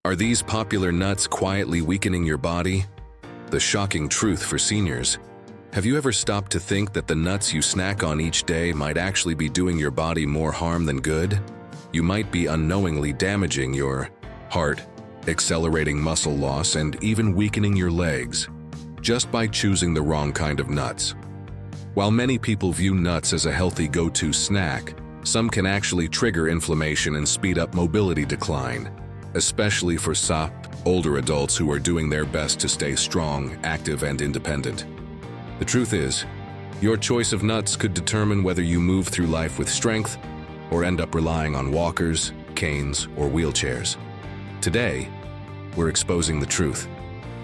Are these popular nuts quietly weakening your body? The shocking truth for seniors. Have you ever stopped to think that the nuts you snack on each day might actually be doing your body more harm than good? You might be unknowingly damaging your heart, accelerating muscle loss, and even weakening your legs, just by choosing the wrong kind of nuts. While many people view nuts as a healthy go-to snack, some can actually trigger inflammation and speed up mobility decline, especially for soft, older adults who are doing their best to stay strong, active, and independent. The truth is, your choice of nuts could determine whether you move through life with strength or end up relying on walkers, canes, or wheelchairs. Today, we're exposing the truth.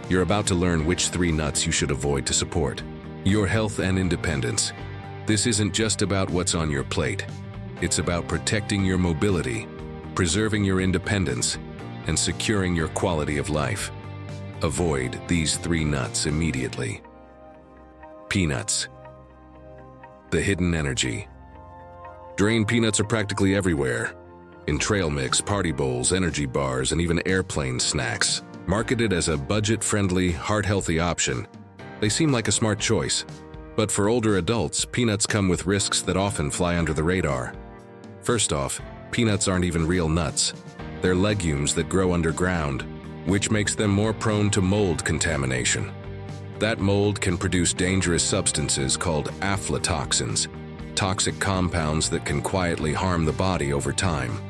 You're about to learn which 3 nuts you should avoid to support your health and independence. This isn't just about what's on your plate. It's about protecting your mobility, preserving your independence, and securing your quality of life. Avoid these 3 nuts immediately. Peanuts. The hidden energy. Drained peanuts are practically everywhere. In trail mix, party bowls, energy bars, and even airplane snacks. Marketed as a budget-friendly, heart-healthy option, they seem like a smart choice. But for older adults, peanuts come with risks that often fly under the radar. First off, peanuts aren't even real nuts. They're legumes that grow underground, which makes them more prone to mold contamination. That mold can produce dangerous substances called aflatoxins, toxic compounds that can quietly harm the body over time.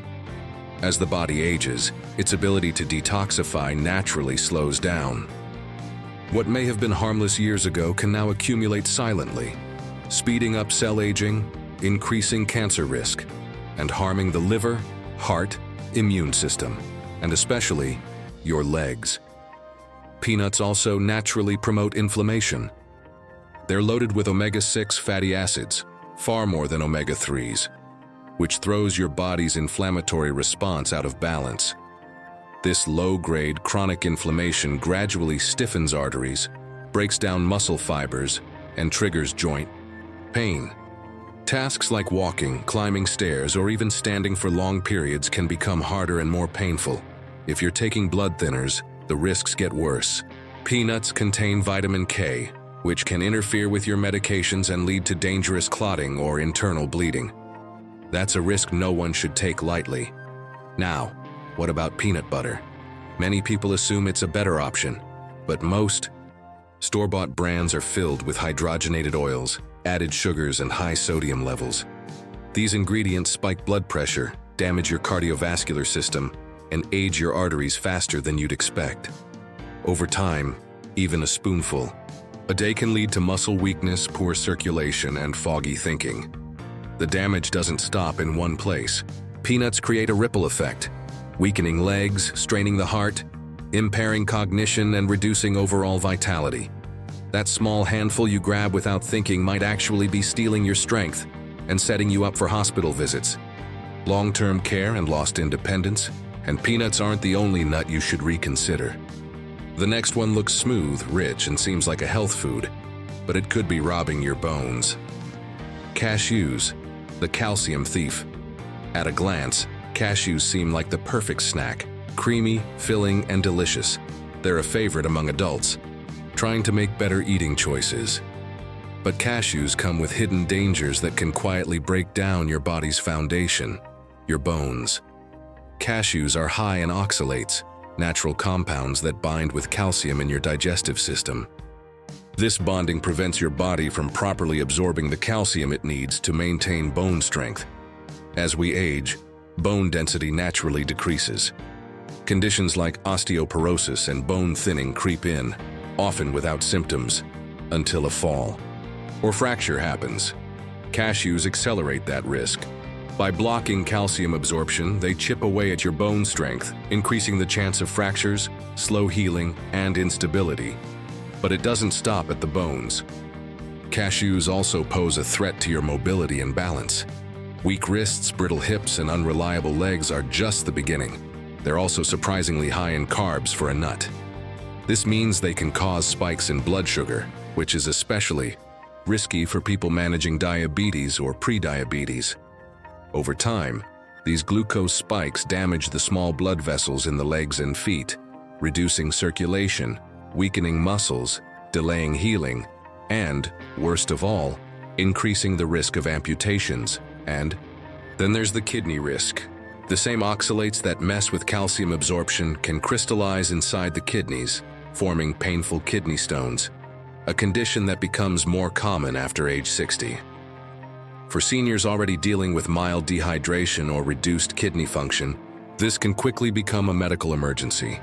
As the body ages, its ability to detoxify naturally slows down. What may have been harmless years ago can now accumulate silently, speeding up cell aging, increasing cancer risk, and harming the liver, heart, immune system, and especially your legs. Peanuts also naturally promote inflammation. They're loaded with omega-6 fatty acids, far more than omega-3s, which throws your body's inflammatory response out of balance. This low-grade chronic inflammation gradually stiffens arteries, breaks down muscle fibers, and triggers joint pain. Tasks like walking, climbing stairs, or even standing for long periods can become harder and more painful. If you're taking blood thinners, the risks get worse. Peanuts contain vitamin K, which can interfere with your medications and lead to dangerous clotting or internal bleeding. That's a risk no one should take lightly. Now, what about peanut butter? Many people assume it's a better option, but most store-bought brands are filled with hydrogenated oils, added sugars, and high sodium levels. These ingredients spike blood pressure, damage your cardiovascular system, and age your arteries faster than you'd expect. Over time, even a spoonful a day can lead to muscle weakness, poor circulation, and foggy thinking. The damage doesn't stop in one place. Peanuts create a ripple effect, weakening legs, straining the heart, impairing cognition, and reducing overall vitality. That small handful you grab without thinking might actually be stealing your strength and setting you up for hospital visits, long-term care, and lost independence. And peanuts aren't the only nut you should reconsider. The next one looks smooth, rich, and seems like a health food, but it could be robbing your bones. Cashews, the calcium thief. At a glance, cashews seem like the perfect snack, creamy, filling, and delicious. They're a favorite among adults, trying to make better eating choices. But cashews come with hidden dangers that can quietly break down your body's foundation, your bones. Cashews are high in oxalates, natural compounds that bind with calcium in your digestive system. This bonding prevents your body from properly absorbing the calcium it needs to maintain bone strength. As we age, bone density naturally decreases. Conditions like osteoporosis and bone thinning creep in, often without symptoms, until a fall or fracture happens. Cashews accelerate that risk. By blocking calcium absorption, they chip away at your bone strength, increasing the chance of fractures, slow healing, and instability. But it doesn't stop at the bones. Cashews also pose a threat to your mobility and balance. Weak wrists, brittle hips, and unreliable legs are just the beginning. They're also surprisingly high in carbs for a nut. This means they can cause spikes in blood sugar, which is especially risky for people managing diabetes or prediabetes. Over time, These glucose spikes damage the small blood vessels in the legs and feet, reducing circulation, weakening muscles, delaying healing, and, worst of all, increasing the risk of amputations. And then there's the kidney risk. The same oxalates that mess with calcium absorption can crystallize inside the kidneys, forming painful kidney stones, a condition that becomes more common after age 60. For seniors already dealing with mild dehydration or reduced kidney function, this can quickly become a medical emergency.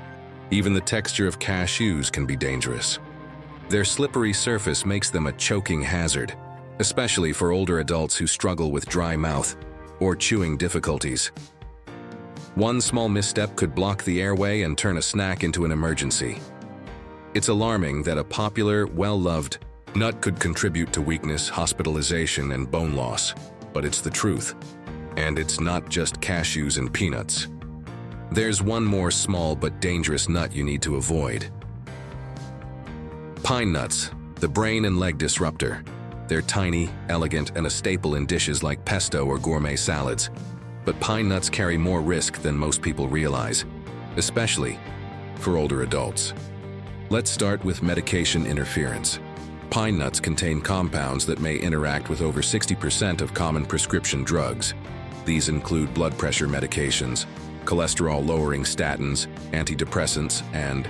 Even the texture of cashews can be dangerous. Their slippery surface makes them a choking hazard, especially for older adults who struggle with dry mouth or chewing difficulties. One small misstep could block the airway and turn a snack into an emergency. It's alarming that a popular, well-loved nut could contribute to weakness, hospitalization, and bone loss, but it's the truth. And it's not just cashews and peanuts. There's one more small but dangerous nut you need to avoid. Pine nuts, the brain and leg disruptor. They're tiny, elegant, and a staple in dishes like pesto or gourmet salads. But pine nuts carry more risk than most people realize, especially for older adults. Let's start with medication interference. Pine nuts contain compounds that may interact with over 60% of common prescription drugs. These include blood pressure medications, cholesterol-lowering statins, antidepressants, and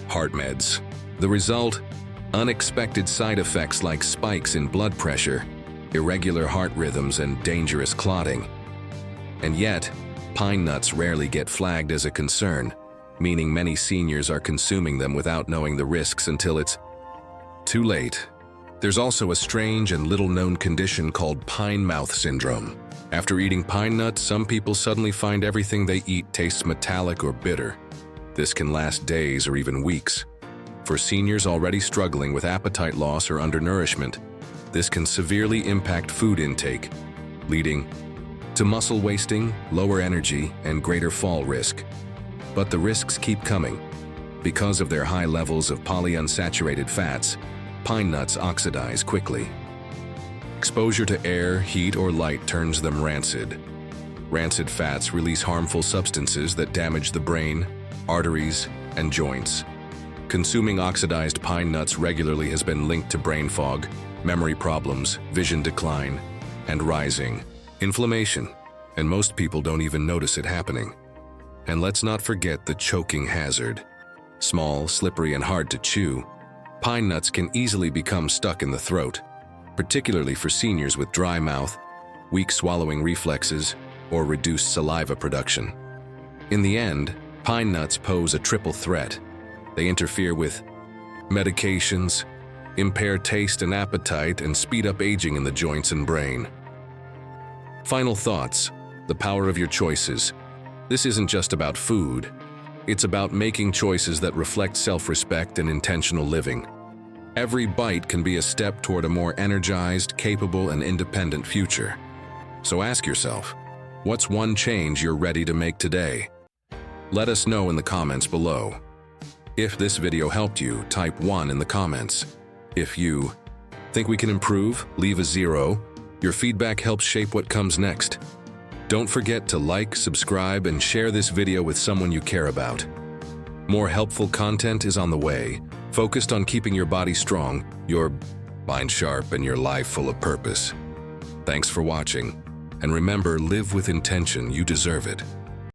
heart meds. The result? Unexpected side effects like spikes in blood pressure, irregular heart rhythms, and dangerous clotting. And yet, pine nuts rarely get flagged as a concern, meaning many seniors are consuming them without knowing the risks until it's too late. There's also a strange and little-known condition called pine mouth syndrome. After eating pine nuts, some people suddenly find everything they eat tastes metallic or bitter. This can last days or even weeks. For seniors already struggling with appetite loss or undernourishment, this can severely impact food intake, leading to muscle wasting, lower energy, and greater fall risk. But the risks keep coming. Because of their high levels of polyunsaturated fats, pine nuts oxidize quickly. Exposure to air, heat, or light turns them rancid. Rancid fats release harmful substances that damage the brain, arteries, and joints. Consuming oxidized pine nuts regularly has been linked to brain fog, memory problems, vision decline, and rising inflammation, and most people don't even notice it happening. And let's not forget the choking hazard. Small, slippery, and hard to chew, pine nuts can easily become stuck in the throat, particularly for seniors with dry mouth, weak swallowing reflexes, or reduced saliva production. In the end, pine nuts pose a triple threat. They interfere with medications, impair taste and appetite, and speed up aging in the joints and brain. Final thoughts: the power of your choices. This isn't just about food. It's about making choices that reflect self-respect and intentional living. Every bite can be a step toward a more energized, capable, and independent future. So ask yourself, what's one change you're ready to make today? Let us know in the comments below. If this video helped you, type 1 in the comments. If you think we can improve, leave a 0. Your feedback helps shape what comes next. Don't forget to like, subscribe, and share this video with someone you care about. More helpful content is on the way, focused on keeping your body strong, your mind sharp, and your life full of purpose. Thanks for watching, and remember, live with intention. You deserve it.